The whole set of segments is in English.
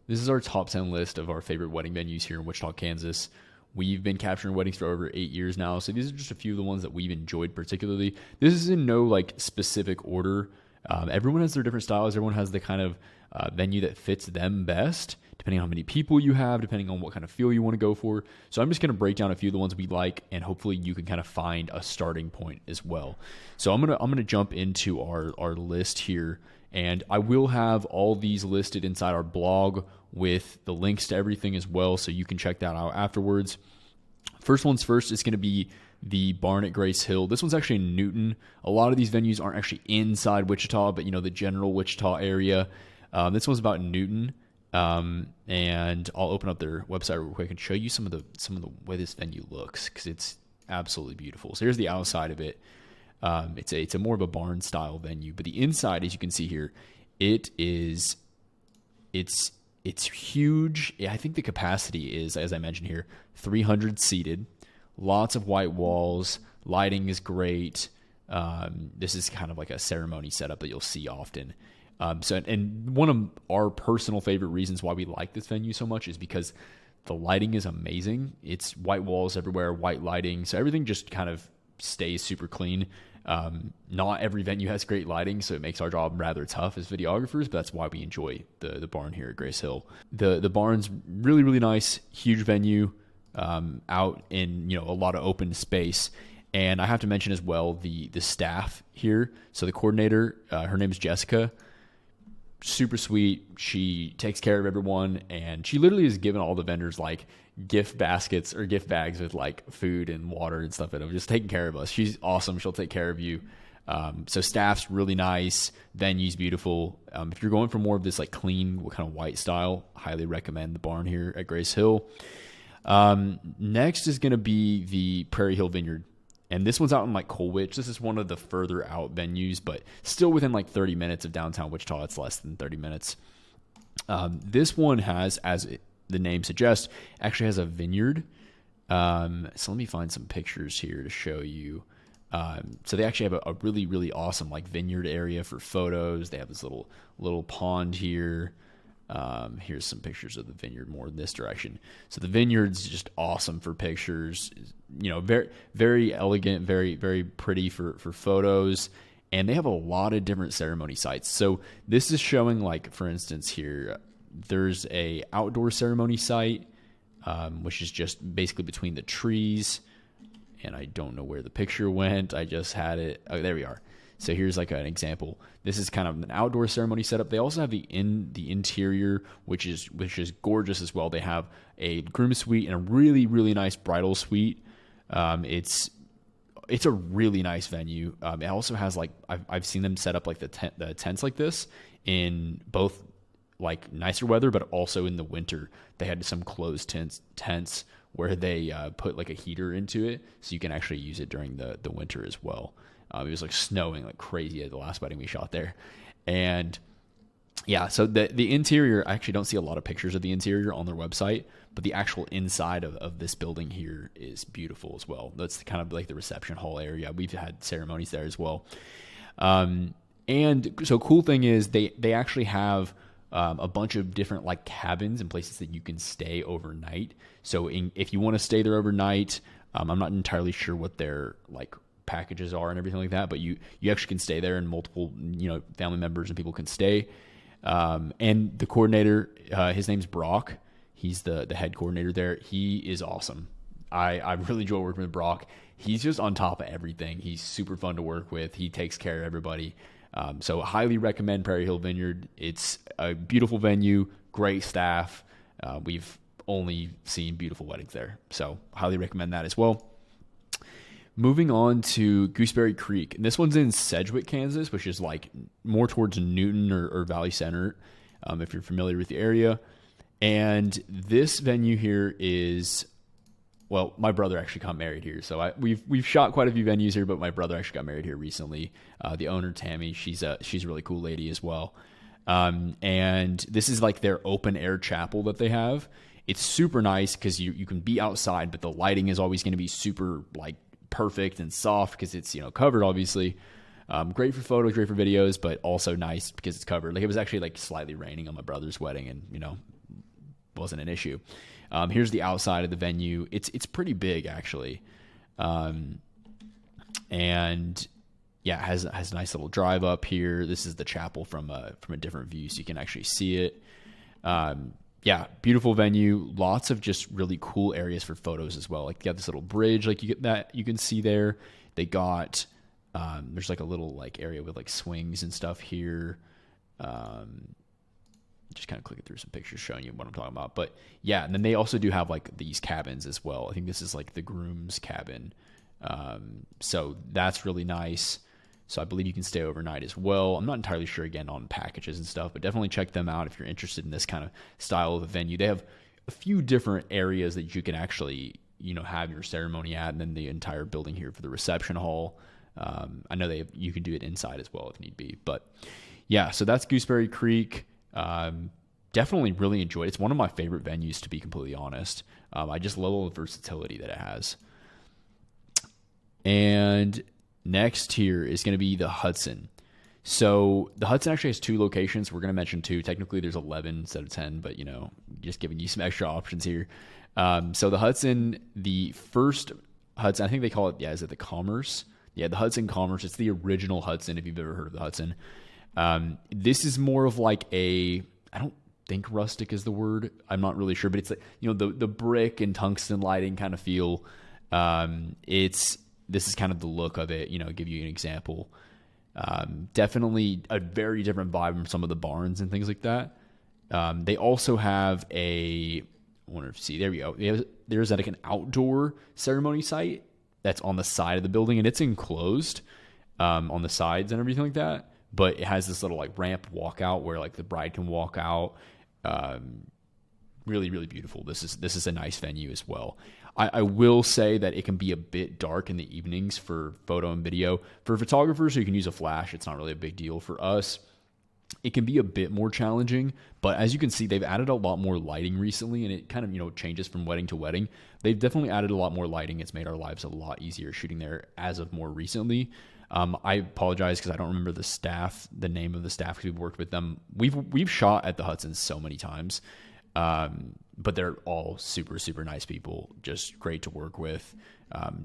This is our top 10 list of our favorite wedding venues here in Wichita, Kansas. We've been capturing weddings for over 8 years now, so these are just a few of the ones that we've enjoyed particularly. This is in no like specific order. Everyone has their different styles. Everyone has the kind of venue that fits them best, depending on how many people you have, depending on what kind of feel you want to go for. So I'm just going to break down a few of the ones we like, and hopefully you can kind of find a starting point as well. So I'm gonna jump into our list here, and I will have all these listed inside our blog with the links to everything as well, so you can check that out afterwards. First one's first is going to be the Barn at Grace Hill. This one's actually in Newton. A lot of these venues aren't actually inside Wichita, but the general Wichita area. This one's about Newton, and I'll open up their website real quick and show you some of the way this venue looks, because it's absolutely beautiful. So here's the outside of it. It's a more of a barn style venue, but the inside, as you can see here, it's huge. I think the capacity is, as I mentioned here, 300 seated. Lots of white walls. Lighting is great. This is kind of like a ceremony setup that you'll see often. And one of our personal favorite reasons why we like this venue so much is because the lighting is amazing. It's white walls everywhere, white lighting, so everything just kind of stays super clean. Not every venue has great lighting, so it makes our job rather tough as videographers, but that's why we enjoy the barn here at Grace Hill. The barn's really, really nice, huge venue, out in a lot of open space. And I have to mention as well the staff here. So the coordinator, her name is Jessica. Super sweet. She takes care of everyone, and she literally has given all the vendors like gift baskets or gift bags with like food and water and stuff in them, just taking care of us. She's awesome. She'll take care of you. So staff's really nice. Venue's beautiful. If you're going for more of this like clean, kind of white style, highly recommend the barn here at Grace Hill. Next is going to be the Prairie Hill Vineyard. And this one's out in like Colwich. This is one of the further out venues, but still within like 30 minutes of downtown Wichita. It's less than 30 minutes. This one has, the name suggests, actually has a vineyard. So let me find some pictures here to show you. So they actually have a really, really awesome like vineyard area for photos. They have this little pond here. Here's some pictures of the vineyard more in this direction. So the vineyard's just awesome for pictures, very, very elegant, very, very pretty for photos. And they have a lot of different ceremony sites. So this is showing, like, for instance here, there's a outdoor ceremony site, which is just basically between the trees. And I don't know where the picture went. I just had it. Oh, there we are. So here's like an example. This is kind of an outdoor ceremony setup. They also have the interior, which is gorgeous as well. They have a groom suite and a really, really nice bridal suite. It's a really nice venue. It also has like I've seen them set up like the tents like this in both like nicer weather, but also in the winter. They had some closed tents where they put like a heater into it, so you can actually use it during the winter as well. It was like snowing like crazy at the last wedding we shot there. And yeah, so the interior, I actually don't see a lot of pictures of the interior on their website, but the actual inside of this building here is beautiful as well. That's kind of like the reception hall area. We've had ceremonies there as well. And so cool thing is they actually have a bunch of different like cabins and places that you can stay overnight. So if you want to stay there overnight, I'm not entirely sure what their like packages are and everything like that, but you actually can stay there, and multiple family members and people can stay. And the coordinator, his name's Brock. He's the head coordinator there. He is awesome. I really enjoy working with Brock. He's just on top of everything. He's super fun to work with. He takes care of everybody. So highly recommend Prairie Hill Vineyard. It's a beautiful venue, great staff. We've only seen beautiful weddings there, so highly recommend that as well. Moving on to Gooseberry Creek. And this one's in Sedgwick, Kansas, which is like more towards Newton or Valley Center, if you're familiar with the area. And this venue here is, well, my brother actually got married here. So we've shot quite a few venues here, but my brother actually got married here recently. The owner, Tammy, she's a really cool lady as well. And this is like their open air chapel that they have. It's super nice because you can be outside, but the lighting is always going to be super like perfect and soft because it's covered obviously. Great for photos, great for videos, but also nice because it's covered. Like it was actually like slightly raining on my brother's wedding, and wasn't an issue. Here's the outside of the venue. It's pretty big actually. And yeah, it has a nice little drive up here. This is the chapel from a different view, so you can actually see it. Yeah, beautiful venue. Lots of just really cool areas for photos as well. Like you got this little bridge, like you can see there. They got there's like a little like area with like swings and stuff here. Just kind of clicking through some pictures showing you what I'm talking about. But yeah, and then they also do have like these cabins as well. I think this is like the groom's cabin. So that's really nice. So I believe you can stay overnight as well. I'm not entirely sure again on packages and stuff, but definitely check them out if you're interested in this kind of style of a venue. They have a few different areas that you can actually, have your ceremony at, and then the entire building here for the reception hall. I know you can do it inside as well if need be, but yeah, so that's Gooseberry Creek. Definitely really enjoyed it. It's one of my favorite venues, to be completely honest. I just love all the versatility that it has. And next here is going to be the Hudson. So the Hudson actually has 2 locations. We're going to mention 2. Technically, there's 11 instead of 10, but just giving you some extra options here. So the Hudson, the first Hudson, I think they call it, is it the Commerce? Yeah, the Hudson Commerce. It's the original Hudson, if you've ever heard of the Hudson. This is more of like I don't think rustic is the word. I'm not really sure, but it's like, the brick and tungsten lighting kind of feel. This is kind of the look of it, give you an example. Definitely a very different vibe from some of the barns and things like that. They also have I wonder if you see, there we go. There's like an outdoor ceremony site that's on the side of the building, and it's enclosed on the sides and everything like that. But it has this little like ramp walkout where like the bride can walk out. Really, really beautiful. This is a nice venue as well. I will say that it can be a bit dark in the evenings for photo and video. For photographers who can use a flash, it's not really a big deal. For us, it can be a bit more challenging. But as you can see, they've added a lot more lighting recently, and it kind of changes from wedding to wedding. They've definitely added a lot more lighting. It's made our lives a lot easier shooting there as of more recently. I apologize because I don't remember the name of the staff, because we've worked with them. We've shot at the Hudson so many times. But they're all super, super nice people, just great to work with.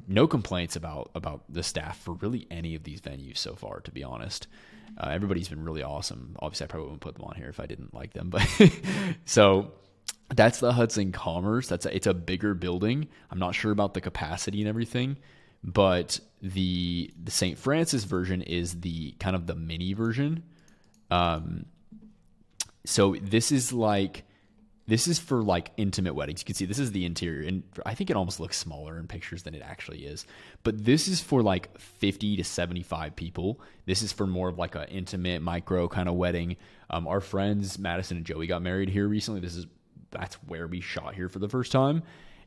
No complaints about the staff for really any of these venues so far, to be honest. Everybody's been really awesome. Obviously, I probably wouldn't put them on here if I didn't like them. But so that's the Hudson Commerce. It's a bigger building. I'm not sure about the capacity and everything, but the St. Francis version is the kind of the mini version. So this is for like intimate weddings. You can see this is the interior, and I think it almost looks smaller in pictures than it actually is. But this is for like 50 to 75 people. This is for more of like an intimate micro kind of wedding. Our friends Madison and Joey got married here recently. That's where we shot here for the first time.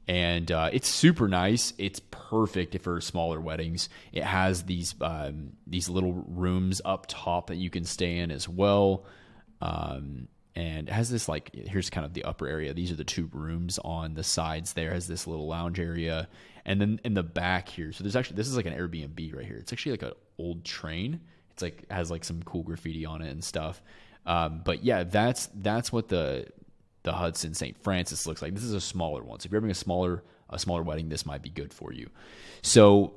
And it's super nice. It's perfect for smaller weddings. It has these little rooms up top that you can stay in as well. And it has this here's kind of the upper area. These are the 2 rooms on the sides. There has this little lounge area, and then in the back here. So this is like an Airbnb right here. It's actually like an old train. It's like has like some cool graffiti on it and stuff. But yeah, that's what the Hudson St. Francis looks like. This is a smaller one. So if you're having a smaller wedding, this might be good for you. So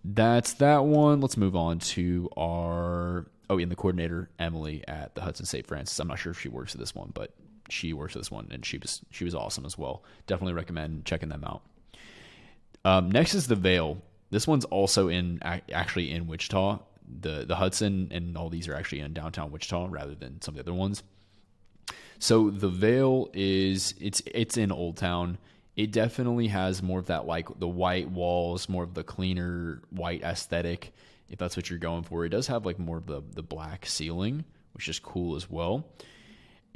that's that one. Let's move on to and the coordinator, Emily, at the Hudson St. Francis. I'm not sure if she works at this one, but she works at this one, and she was awesome as well. Definitely recommend checking them out. Next is the Vale. This one's also actually in Wichita. The Hudson and all these are actually in downtown Wichita rather than some of the other ones. So the Vale it's in Old Town. It definitely has more of that, like the white walls, more of the cleaner white aesthetic, if that's what you're going for. It does have like more of the black ceiling, which is cool as well.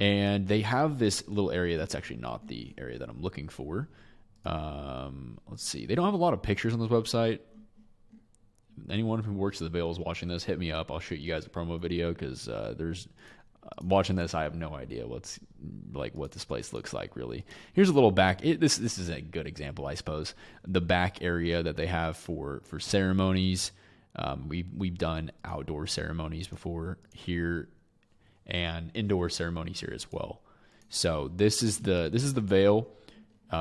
And they have this little area that's actually not the area that I'm looking for. Let's see. They don't have a lot of pictures on this website. Anyone who works at the Vale is watching this, hit me up. I'll shoot you guys a promo video, because watching this, I have no idea what this place looks like really. Here's a little back. This is a good example, I suppose. The back area that they have for ceremonies. We've done outdoor ceremonies before here, and indoor ceremonies here as well. So this is the Vale.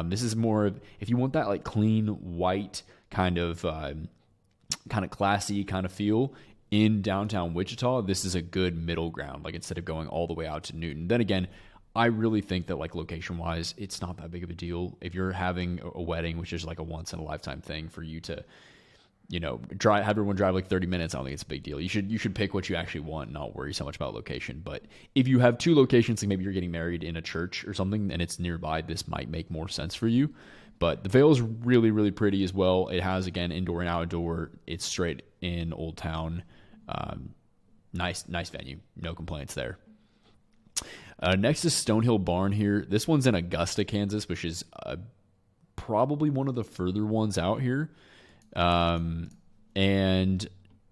This is more of, if you want that like clean white kind of classy kind of feel in downtown Wichita, this is a good middle ground. Like instead of going all the way out to Newton. Then again, I really think that like location wise, it's not that big of a deal. If you're having a wedding, which is like a once in a lifetime thing for you to, have everyone drive like 30 minutes, I don't think it's a big deal. You should pick what you actually want, not worry so much about location. But if you have two locations, like maybe you're getting married in a church or something and it's nearby, this might make more sense for you. But the Vale is really, really pretty as well. It has, again, indoor and outdoor. It's straight in Old Town. Nice venue. No complaints there. Next is Stonehill Barn here. This one's in Augusta, Kansas, which is probably one of the further ones out here. And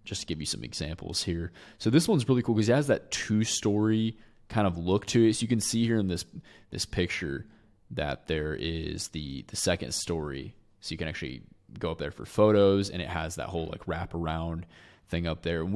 just to give you some examples here. So this one's really cool because it has that 2-story kind of look to it. So you can see here in this picture that there is the second story. So you can actually go up there for photos, and it has that whole like wraparound thing up there. And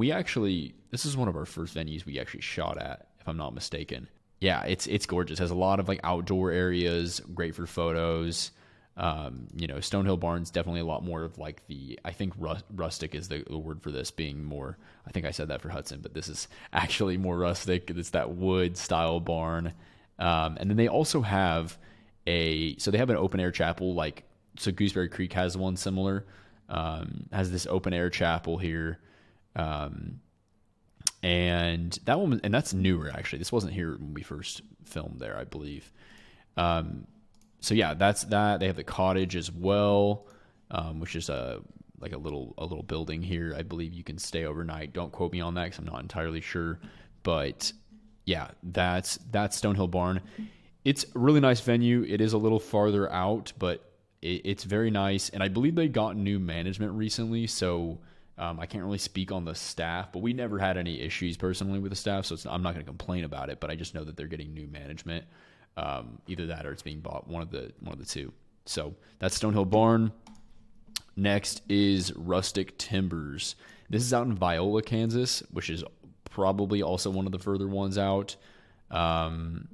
this is one of our first venues we actually shot at, if I'm not mistaken. Yeah, it's gorgeous. It has a lot of like outdoor areas, great for photos. Stonehill Barn's definitely a lot more of like I think rustic is the word for this, being more, I think I said that for Hudson, but this is actually more rustic. It's that wood style barn. And then they also have they have an open air chapel, so Gooseberry Creek has one similar, has this open air chapel here. And that's newer actually. This wasn't here when we first filmed there, I believe. So yeah, that's that. They have the cottage as well, which is a little building here. I believe you can stay overnight. Don't quote me on that because I'm not entirely sure. But yeah, that's Stonehill Barn. It's a really nice venue. It is a little farther out, but it's very nice. And I believe they got new management recently, so I can't really speak on the staff, but we never had any issues personally with the staff, so I'm not going to complain about it. But I just know that they're getting new management. Either that or it's being bought, one of the two. So that's Stonehill Barn. Next is Rustic Timbers. This is out in Viola, Kansas, which is probably also one of the further ones out. And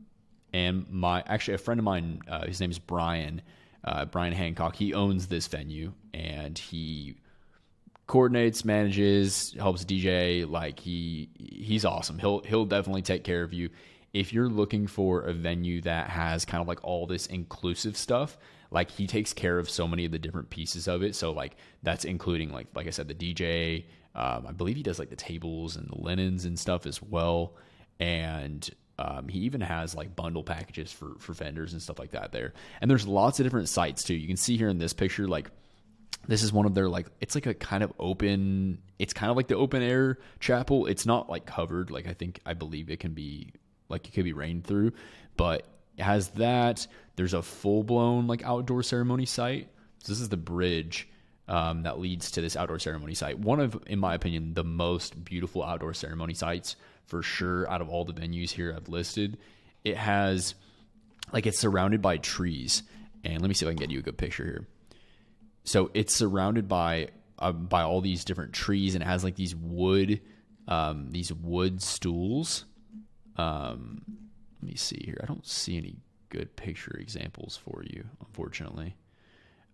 a friend of mine, his name is Brian Hancock. He owns this venue, and he coordinates, manages, helps DJ. Like he's awesome. He'll definitely take care of you. If you're looking for a venue that has kind of like all this inclusive stuff, like he takes care of so many of the different pieces of it. So like that's including like I said, the DJ. I believe he does like the tables and the linens and stuff as well. And he even has like bundle packages for vendors and stuff like that there. And there's lots of different sites too. You can see here in this picture, like this is one of their it's like a kind of open. It's kind of like the open air chapel. It's not like covered. Like I believe it can be. Like it could be rained through, but it has that. There's a full-blown like outdoor ceremony site. So this is the bridge that leads to this outdoor ceremony site. One of, in my opinion, the most beautiful outdoor ceremony sites for sure out of all the venues here I've listed. It has, it's surrounded by trees. And let me see if I can get you a good picture here. So it's surrounded by all these different trees, and it has like these wood stools. Let me see here. I don't see any good picture examples for you, unfortunately.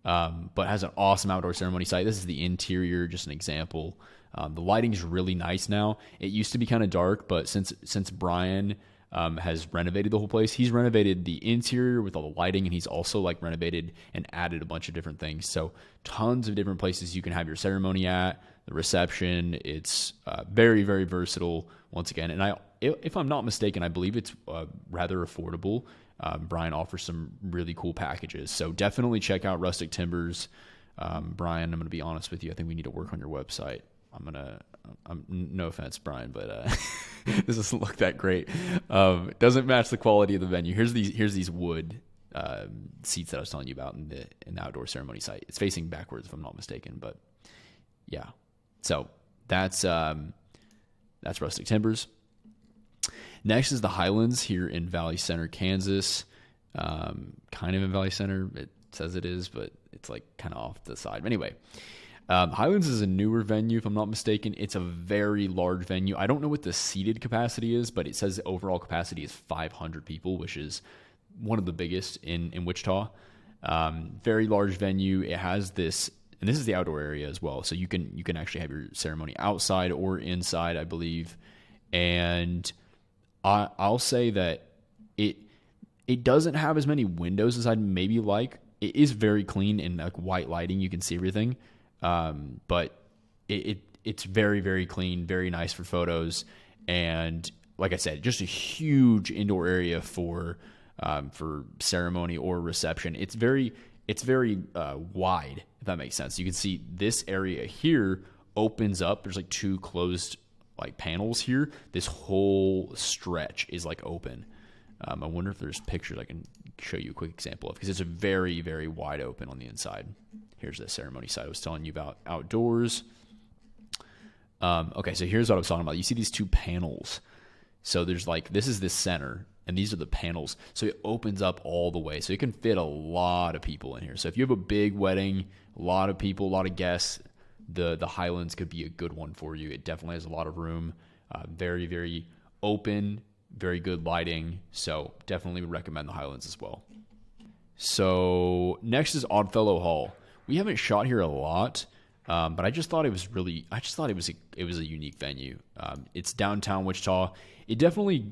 But it has an awesome outdoor ceremony site. This is the interior, just an example. The lighting's really nice now. It used to be kind of dark, but since Brian has renovated the whole place, he's renovated the interior with all the lighting, and he's also renovated and added a bunch of different things. So tons of different places you can have your ceremony at, the reception. It's very, very versatile once again. And if I'm not mistaken, I believe it's rather affordable. Brian offers some really cool packages. So definitely check out Rustic Timbers. Brian, I'm going to be honest with you. I think we need to work on your website. No offense, Brian, but this doesn't look that great. It doesn't match the quality of the venue. Here's these wood seats that I was telling you about in the outdoor ceremony site. It's facing backwards, if I'm not mistaken, but yeah. So that's Rustic Timbers. Next is the Highlands here in Valley Center, Kansas. Kind of in Valley Center. It says it is, but it's kind of off to the side. Anyway, Highlands is a newer venue, if I'm not mistaken. It's a very large venue. I don't know what the seated capacity is, but it says the overall capacity is 500 people, which is one of the biggest in Wichita. Very large venue. It has this, and this is the outdoor area as well. So you can actually have your ceremony outside or inside, I believe. And I'll say that it doesn't have as many windows as I'd maybe like. It is very clean and like white lighting. You can see everything. But it's very, very clean, very nice for photos. And like I said, just a huge indoor area for ceremony or reception. It's very wide, if that makes sense. You can see this area here opens up. There's like two closed like panels here. This whole stretch is like open. I wonder if there's pictures I can show you a quick example of, because it's a very, very wide open on the inside. Here's the ceremony side I was telling you about outdoors. Okay, so here's what I was talking about. You see these two panels. So there's like, this is the center, and these are the panels. So it opens up all the way. So it can fit a lot of people in here. So if you have a big wedding, a lot of people, a lot of guests, the Highlands could be a good one for you. It definitely has a lot of room. Very, very open, very good lighting. So definitely would recommend the Highlands as well. So next is Oddfellow Hall. We haven't shot here a lot, but I just thought it was a unique venue. It's downtown Wichita. It definitely,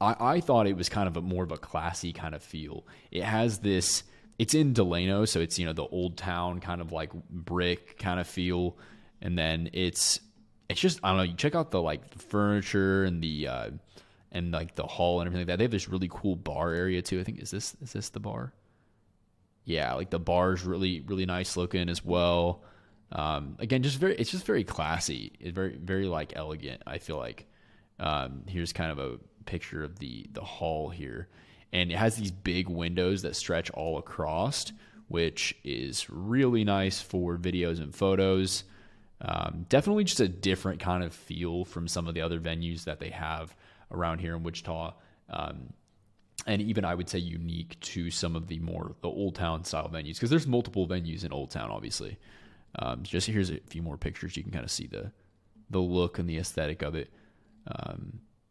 I thought it was kind of more of a classy kind of feel. It has this, it's in Delano, so it's, the old town kind of like brick kind of feel. And then it's just, I don't know, you check out the like the furniture and the, and like the hall and everything like that. They have this really cool bar area too. I think, is this the bar? Yeah, like the bar's really, really nice looking as well. Again, it's just very classy. It's very, very like elegant, I feel like. Here's kind of a picture of the hall here. And it has these big windows that stretch all across, which is really nice for videos and photos. Definitely just a different kind of feel from some of the other venues that they have around here in Wichita. And even I would say unique to some of the Old Town style venues, because there's multiple venues in Old Town, obviously. Just here's a few more pictures. You can kind of see the look and the aesthetic of it.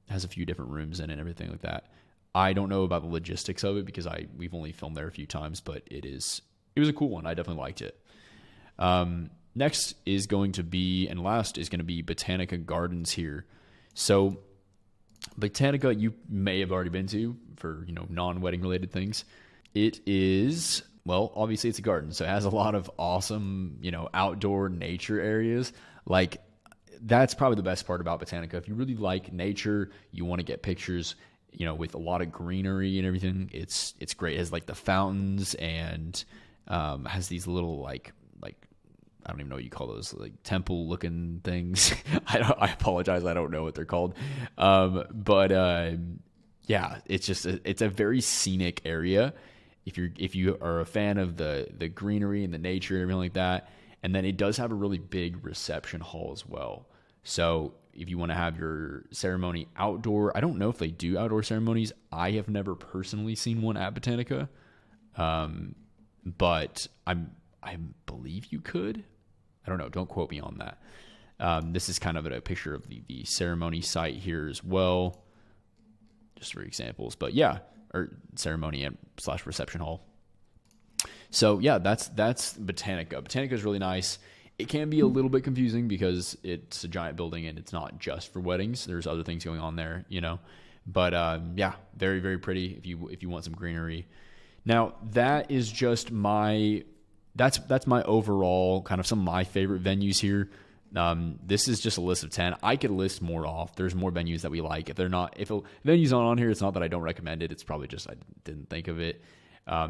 Has a few different rooms in it and everything like that. I don't know about the logistics of it because we've only filmed there a few times, but it was a cool one. I definitely liked it. Next is going to be, and last is going to be Botanica Gardens here. So Botanica, you may have already been to for, non-wedding related things. It is, well, obviously it's a garden, so it has a lot of awesome, outdoor nature areas. Like, that's probably the best part about Botanica. If you really like nature, you want to get pictures, with a lot of greenery and everything, it's great. It has like the fountains and has these little like I don't even know what you call those, like temple looking things. I apologize, I don't know what they're called. Yeah, it's a very scenic area. If you are a fan of the greenery and the nature and everything like that. And then it does have a really big reception hall as well. So if you want to have your ceremony outdoor, I don't know if they do outdoor ceremonies. I have never personally seen one at Botanica. But I believe you could. I don't know. Don't quote me on that. This is kind of a picture of the ceremony site here as well. Just for examples. But yeah, or ceremony and / reception hall. So yeah, that's Botanica. Botanica is really nice. It can be a little bit confusing because it's a giant building and it's not just for weddings. There's other things going on there, But yeah, very, very pretty if you want some greenery. Now that is just that's my overall kind of some of my favorite venues here. This is just a list of 10. I could list more off. There's more venues that we like. If a venue's not on here, it's not that I don't recommend it. It's probably just I didn't think of it.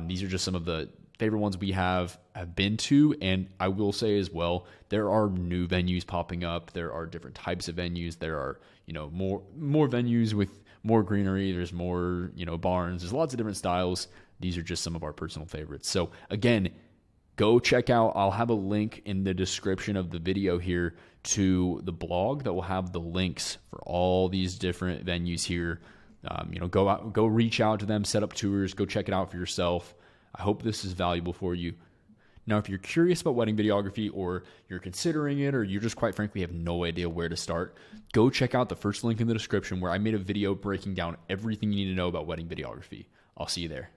These are just some of the favorite ones we have been to, and I will say as well, there are new venues popping up. There are different types of venues. There are more venues with more greenery. There's more barns. There's lots of different styles. These are just some of our personal favorites. So again, go check out. I'll have a link in the description of the video here to the blog that will have the links for all these different venues here. Go reach out to them, set up tours, go check it out for yourself. I hope this is valuable for you. Now, if you're curious about wedding videography, or you're considering it, or you just quite frankly have no idea where to start, go check out the first link in the description where I made a video breaking down everything you need to know about wedding videography. I'll see you there.